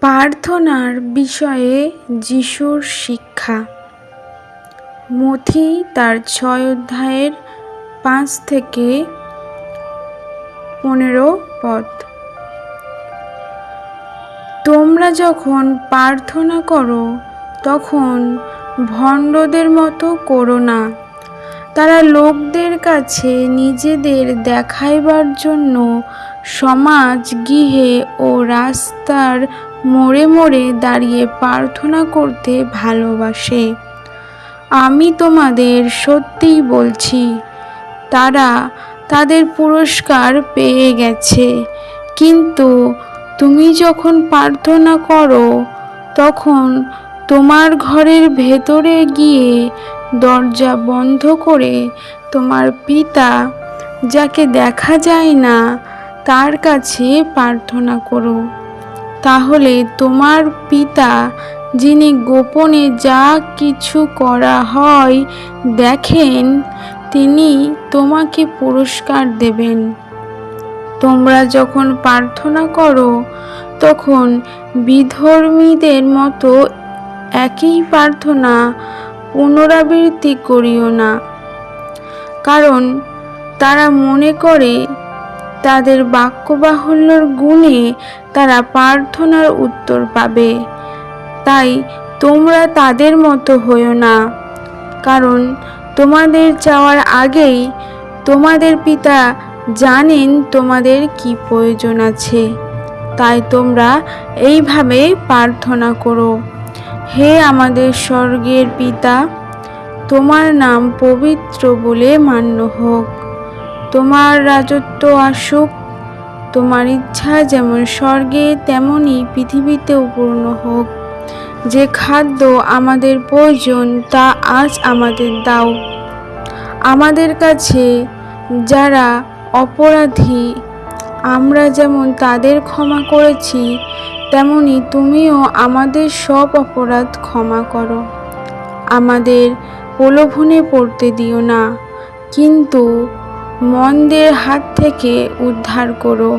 প্রার্থনার বিষয়ে যিশুর শিক্ষা। মথি তার 6 অধ্যায়ের 5 থেকে 15 পদ। তোমরা যখন প্রার্থনা করো তখন ভণ্ডদের মতো করো না। তারা লোকদের কাছে নিজেদের দেখাইবার জন্য সমাজ গৃহে ও রাস্তার মোড়ে মোড়ে দাঁড়িয়ে প্রার্থনা করতে ভালোবাসে। আমি তোমাদের সত্যিই বলছি, তারা তাদের পুরস্কার পেয়ে গেছে। কিন্তু তুমি যখন প্রার্থনা করো তখন তোমার ঘরের ভেতরে গিয়ে দরজা বন্ধ করে তোমার পিতা, যাকে দেখা যায় না, তার কাছে প্রার্থনা করো। তাহলে তোমার পিতা, যিনি গোপনে যা কিছু করা হয় দেখেন, তিনি তোমাকে পুরস্কার দেবেন। তোমরা যখন প্রার্থনা করো তখন বিধর্মীদের মতো একই প্রার্থনা পুনরাবৃত্তি করিও না, কারণ তারা মনে করে তাদের বাক্যবাহুল্যের গুণে তারা প্রার্থনার উত্তর পাবে। তাই তোমরা তাদের মতো হইও না, কারণ তোমাদের চাওয়ার আগেই তোমাদের পিতা জানেন তোমাদের কি প্রয়োজন আছে। তাই তোমরা এইভাবে প্রার্থনা করো: হে আমাদের স্বর্গের পিতা, তোমার নাম পবিত্র বলে মান্য হোক। তোমার রাজত্ব আসুক। তোমার ইচ্ছা যেমন স্বর্গে তেমনি পৃথিবীতেও পূর্ণ হোক। যে খাদ্য আমাদের প্রয়োজন তা আজ আমাদের দাও। আমাদের কাছে যারা অপরাধী, আমরা যেমন তাদের ক্ষমা করেছি, তেমনি তুমিও আমাদের সব অপরাধ ক্ষমা করো। আমাদের প্রলোভনে পড়তে দিও না, কিন্তু মন্দের হাত থেকে উদ্ধার করো।